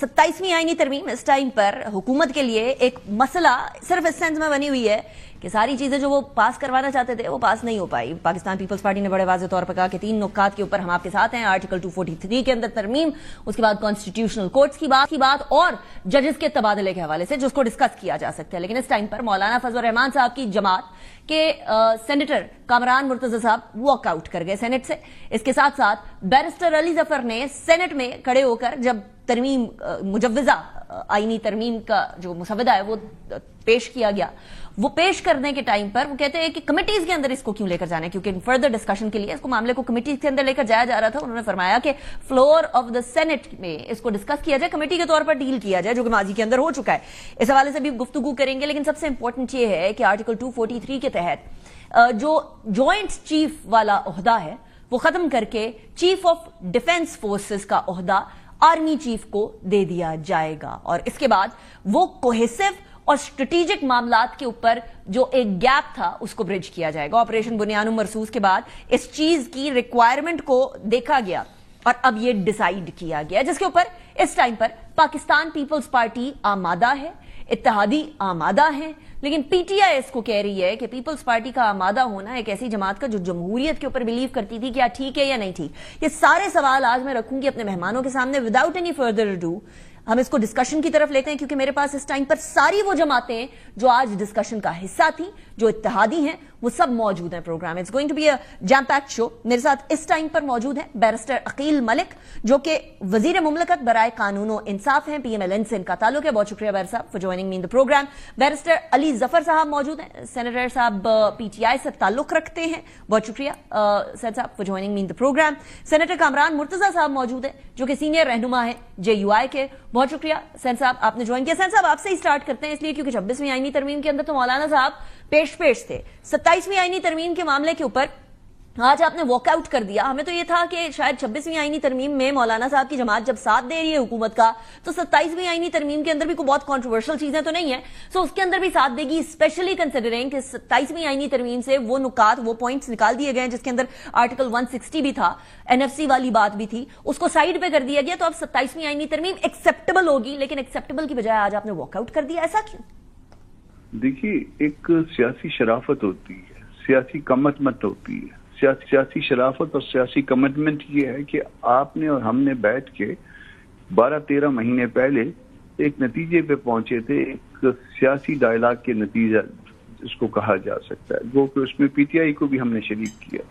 27वीं आईनी तरमीम इस टाइम पर हुकूमत के लिए एक मसला सिर्फ इस सेंस में बनी हुई है कि सारी चीजें जो वो पास करवाना चाहते थे वो पास नहीं हो पाई। पाकिस्तान पीपल्स पार्टी ने बड़े वाज़ेह तौर पर कहा कि 3 नुकात के ऊपर हम आपके साथ हैं। आर्टिकल 243 के अंदर तरमीम, उसके बाद कॉन्स्टिट्यूशनल कोर्ट्स की बात और जजेस के तबादले के हवाले से जिसको डिस्कस किया जा सकता है। लेकिन इस टाइम पर मौलाना फजल रहमान साहब की जमात के सेनेटर कामरान मुर्तजा साहब वॉकआउट कर गए सेनेट से। इसके साथ साथ बैरिस्टर अली जफर ने सेनेट में खड़े होकर जब तरमीम मुजव्वजा आईनी तरमीम का जो मुसवदा है वो पेश किया गया, वो पेश करने के टाइम पर वो कहते हैं कि कमिटीज के अंदर इसको क्यों लेकर जाना है, क्योंकि फर्दर डिस्कशन के लिए इसको मामले को कमिटीज के अंदर लेकर जाया जा रहा था। उन्होंने फरमाया कि फ्लोर ऑफ द सेनेट में इसको डिस्कस किया जाए, कमेटी के तौर पर डील किया जाए, जो कि माजी के अंदर हो चुका है। इस हवाले से भी गुफ्तगू करेंगे। लेकिन सबसे इंपॉर्टेंट ये है कि आर्टिकल 243 के तहत जो ज्वाइंट चीफ वाला ओहदा है वो खत्म करके चीफ ऑफ डिफेंस फोर्सेस का ओहदा आर्मी चीफ को दे दिया जाएगा और इसके बाद वो कोहेसिव और स्ट्रेटेजिक मामलात के ऊपर जो एक गैप था उसको ब्रिज किया जाएगा। ऑपरेशन बुनियान मरसूस के बाद इस चीज की रिक्वायरमेंट को देखा गया और अब ये डिसाइड किया गया, जिसके ऊपर इस टाइम पर पाकिस्तान पीपल्स पार्टी आमादा है, इत्तेहादी आमादा है। लेकिन पीटीआई इसको कह रही है कि पीपल्स पार्टी का आमादा होना एक ऐसी जमात का जो जमहूरियत के ऊपर बिलीव करती थी, क्या ठीक है या नहीं ठीक। ये सारे सवाल आज मैं रखूंगी अपने मेहमानों के सामने। विदाउट एनी फर्दर अडू हम इसको डिस्कशन की तरफ लेते हैं, क्योंकि मेरे पास इस टाइम पर सारी वो जमातें जो आज डिस्कशन का हिस्सा थी, जो इत्तेहादी हैं, वो सब मौजूद हैं program. It's going to be a jam packed show. मेरे साथ इस टाइम पर मौजूद हैं बैरिस्टर अकील मलिक, जो कि वजीर मुमलकत बराए कानून और इंसाफ हैं, PMLN से इनका ताल्लुक है। बहुत शुक्रिया बैर साहब for joining me in the program. Barrister Ali Zafar साहब मौजूद हैं, सेनेटर साहब PTI से ताल्लुक रखते हैं। बहुत शुक्रिया सैयद साहब for joining me in the program. Senator Kamran Murtaza साहब मौजूद हैं, जो कि सीनियर रहनुमा है JUI के। बहुत शुक्रिया सैन साहब आपने ज्वाइन किया। सैन साहब आपसे ही स्टार्ट करते हैं, इसलिए क्योंकि 26वीं आईनी तरमीम के अंदर तो मौलाना साहब पेश थे। 27वीं आईनी तरमीम के मामले के ऊपर आज आपने वॉकआउट कर दिया। हमें तो ये था कि शायद 26वीं आईनी तरमीम में मौलाना साहब की जमात जब साथ दे रही है हुकूमत का, तो 27वीं आईनी तरमीम के अंदर भी कोई बहुत कंट्रोवर्शियल चीजें तो नहीं है, सो उसके अंदर भी साथ देगी, स्पेशली कंसिडरिंग कि 27वीं आईनी तरमीम से वो नुकात, वो पॉइंट्स निकाल दिए गए जिसके अंदर आर्टिकल 160 भी था, NFC वाली बात भी थी, उसको साइड पे कर दिया गया। तो अब 27वीं आईनी तरमीम एक्सेप्टेबल होगी, लेकिन एक्सेप्टेबल की बजाय आज आपने वॉकआउट कर दिया, ऐसा क्यों? देखिए, एक सियासी शराफत होती है, सियासी कमिटमेंट होती है। सियासी शराफत और सियासी कमिटमेंट ये है कि आपने और हमने बैठ के 12-13 महीने पहले एक नतीजे पे पहुंचे थे, एक सियासी डायलॉग के नतीजा इसको कहा जा सकता है, वो कि उसमें PTI को भी हमने शरीक किया।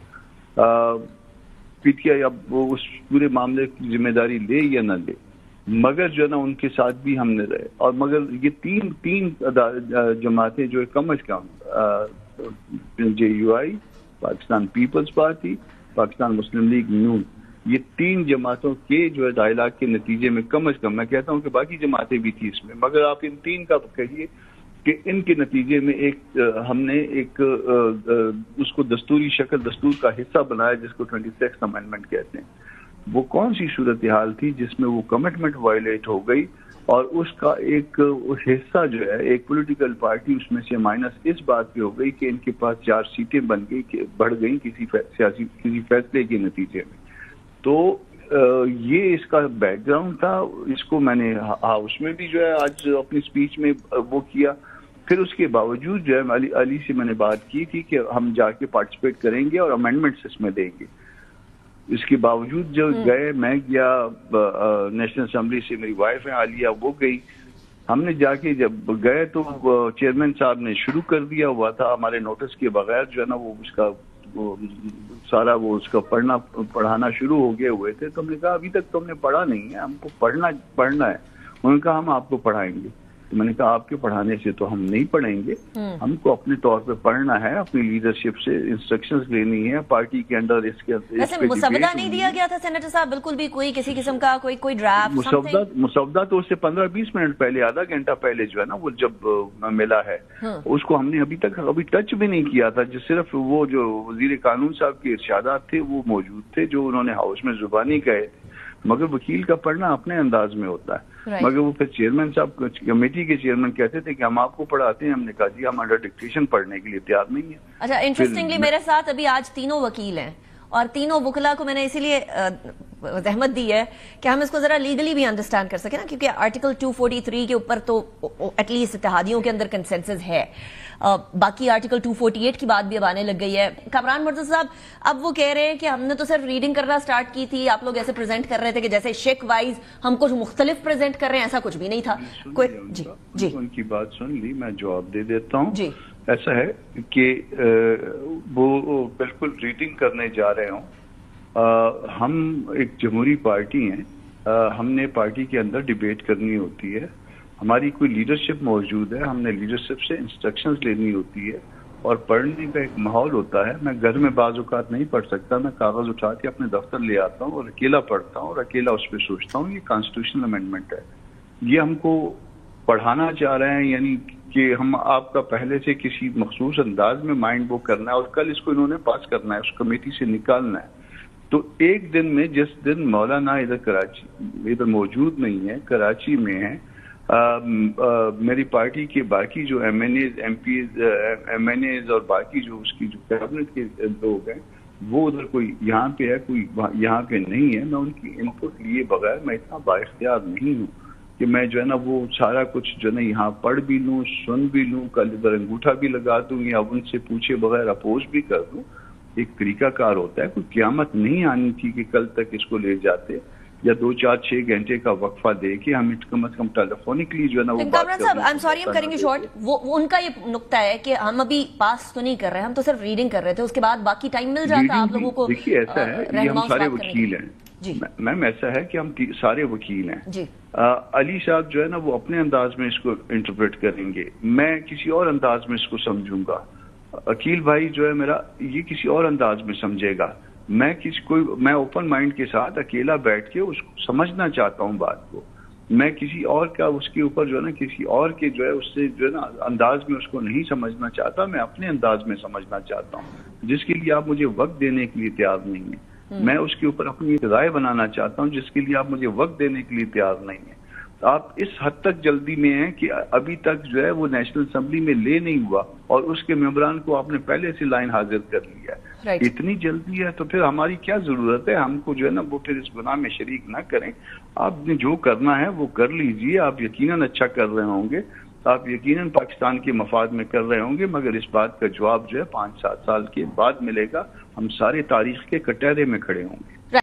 PTI अब वो उस पूरे मामले की जिम्मेदारी ले या ना ले, मगर जो है ना उनके साथ भी हमने रहे। और मगर ये तीन जमातें जो कम अज कम JUI, Pakistan peoples party, Pakistan Muslim league नून, ये 3 जमातों के जो है डायलॉग के नतीजे में कम अज कम, मैं कहता हूँ कि बाकी जमातें भी थी इसमें, मगर आप इन 3 का कहिए कि इनके नतीजे में हमने एक उसको दस्तूरी शक्ल, दस्तूर का हिस्सा बनाया जिसको 26th अमेंडमेंट कहते हैं। वो कौन सी सूरत हाल थी जिसमें वो कमिटमेंट वायलेट हो गई और उसका एक हिस्सा जो है एक पॉलिटिकल पार्टी उसमें से माइनस इस बात पे हो गई कि इनके पास 4 सीटें बढ़ गई किसी फैसले के नतीजे में। तो ये इसका बैकग्राउंड था। इसको मैंने हाउस में भी जो है आज अपनी स्पीच में वो किया। फिर उसके बावजूद जो है अली से मैंने बात की थी कि हम जाके पार्टिसिपेट करेंगे और अमेंडमेंट्स इसमें देंगे। इसके बावजूद जो गए, मैं गया, नेशनल असेंबली से मेरी वाइफ है आलिया, वो गई। हमने जाके जब गए तो चेयरमैन साहब ने शुरू कर दिया हुआ था हमारे नोटिस के बगैर, जो है ना वो सारा उसका पढ़ाना शुरू हो गए हुए थे। तो हमने कहा अभी तक तो हमने पढ़ा नहीं है, हमको पढ़ना है। उन्होंने कहा हम आपको पढ़ाएंगे। तो मैंने कहा आपके पढ़ाने से तो हम नहीं पढ़ेंगे, हमको अपने तौर पे पढ़ना है, अपनी लीडरशिप से इंस्ट्रक्शंस लेनी है पार्टी के अंदर। इसके मुसवदा नहीं दिया गया था सेनेटर साहब, बिल्कुल भी कोई किसी किस्म का कोई ड्राफ्ट मुसवदा तो उससे 15-20 मिनट पहले, आधा घंटा पहले जो है ना वो जब मिला है, उसको हमने अभी टच भी नहीं किया था। जो सिर्फ वो जो वजीर कानून साहब के इरशादात थे वो मौजूद थे, जो उन्होंने हाउस में जुबानी कहे थे, मगर वकील का पढ़ना अपने अंदाज में होता है। मगर वो फिर चेयरमैन साहब, कमेटी के चेयरमैन कहते थे कि हम आपको पढ़ाते हैं। हमने कहा जी हम अंडर डिक्टेशन पढ़ने के लिए तैयार नहीं है। अच्छा, इंटरेस्टिंगली मेरे साथ अभी आज 3 वकील हैं اور تینوں وکلا کو میں نے اسی لیے زحمت دی ہے کہ ہم اس کو ذرا لیگلی بھی انڈرسٹینڈ کر سکیں نا، کیونکہ آرٹیکل 243 کے اوپر تو ایٹ لیسٹ اتحادیوں کے اندر کنسنسس ہے، باقی آرٹیکل 248 کی بات بھی اب آنے لگ گئی ہے۔ کامران مرتضی صاحب، اب وہ کہہ رہے ہیں کہ ہم نے تو صرف ریڈنگ کرنا سٹارٹ کی تھی، آپ لوگ ایسے پریزنٹ کر رہے تھے کہ جیسے شیک وائز ہم کچھ مختلف پریزنٹ کر رہے ہیں، ایسا کچھ بھی نہیں تھا۔ جی ان کی بات سن لی، میں جواب دے دیتا ہوں۔ جی ایسا ہے کہ وہ بالکل ریڈنگ کرنے جا رہے ہوں۔ ہم ایک جمہوری پارٹی ہیں، ہم نے پارٹی کے اندر ڈیبیٹ کرنی ہوتی ہے، ہماری کوئی لیڈرشپ موجود ہے، ہم نے لیڈرشپ سے انسٹرکشنز لینی ہوتی ہے اور پڑھنے کا ایک ماحول ہوتا ہے۔ میں گھر میں بعض اوقات نہیں پڑھ سکتا، میں کاغذ اٹھا کے اپنے دفتر لے آتا ہوں اور اکیلا پڑھتا ہوں اور اکیلا اس پہ سوچتا ہوں۔ یہ کانسٹیٹیوشنل امینڈمنٹ ہے، یہ ہم کو پڑھانا چاہ رہے ہیں، یعنی کہ ہم آپ کا پہلے سے کسی مخصوص انداز میں مائنڈ وہ کرنا ہے اور کل اس کو انہوں نے پاس کرنا ہے، اس کمیٹی سے نکالنا ہے۔ تو ایک دن میں، جس دن مولانا ادھر موجود نہیں ہے، کراچی میں ہے، میری پارٹی کے باقی جو M N As, M P M N As اور باقی جو اس کی جو کیبنٹ کے لوگ ہیں، وہ ادھر کوئی یہاں پہ ہے، کوئی یہاں پہ نہیں ہے۔ میں ان کی ان پٹ لیے بغیر میں اتنا با اختیار نہیں ہوں کہ میں جو ہے نا وہ سارا کچھ جو ہے نا یہاں پڑھ بھی لوں، سن بھی لوں، کل ادھر انگوٹھا بھی لگا دوں یا ان سے پوچھے بغیر اپوز بھی کر دوں۔ ایک طریقہ کار ہوتا ہے، کوئی قیامت نہیں آنی تھی کہ کل تک اس کو لے جاتے یا 2-4-6 گھنٹے کا وقفہ دے کے ہم کم از کم ٹیلیفونکلی جو ہے نا وہ بات کامران صاحب، I'm sorry ہم کریں گے شارٹ۔ وہ ان کا یہ نقطہ ہے کہ ہم ابھی پاس تو نہیں کر رہے، ہم تو صرف ریڈنگ کر رہے تھے، اس کے بعد باقی ٹائم مل جاتا آپ لوگوں کو۔ دیکھیے ایسا ہے، یہ ہم سارے وکیل ہیں میم، ایسا ہے کہ ہم سارے وکیل ہیں جی۔ علی صاحب جو ہے نا وہ اپنے انداز میں اس کو انٹرپریٹ کریں گے، میں کسی اور انداز میں اس کو سمجھوں گا، عقیل بھائی جو ہے میرا یہ کسی اور انداز میں سمجھے گا۔ میں اوپن مائنڈ کے ساتھ اکیلا بیٹھ کے اس کو سمجھنا چاہتا ہوں بات کو، میں کسی اور کا اس کے اوپر جو ہے نا کسی اور کے جو ہے اس سے جو ہے نا انداز میں اس کو نہیں سمجھنا چاہتا، میں اپنے انداز میں سمجھنا چاہتا ہوں، جس کے لیے آپ مجھے وقت دینے کے لیے تیار نہیں ہیں۔ میں اس کے اوپر اپنی ایک رائے بنانا چاہتا ہوں جس کے لیے آپ مجھے وقت دینے کے لیے تیار نہیں ہیں۔ آپ اس حد تک جلدی میں ہیں کہ ابھی تک جو ہے وہ نیشنل اسمبلی میں لے نہیں ہوا اور اس کے ممبران کو آپ نے پہلے سے لائن حاضر کر لیا ہے۔ اتنی جلدی ہے تو پھر ہماری کیا ضرورت ہے؟ ہم کو جو ہے نا وہ پھر اس گناہ میں شریک نہ کریں۔ آپ نے جو کرنا ہے وہ کر لیجئے، آپ یقیناً اچھا کر رہے ہوں گے، آپ یقیناً پاکستان کے مفاد میں کر رہے ہوں گے، مگر اس بات کا جواب جو ہے 5-7 سال کے بعد ملے گا، ہم سارے تاریخ کے کٹہرے میں کھڑے ہوں گے۔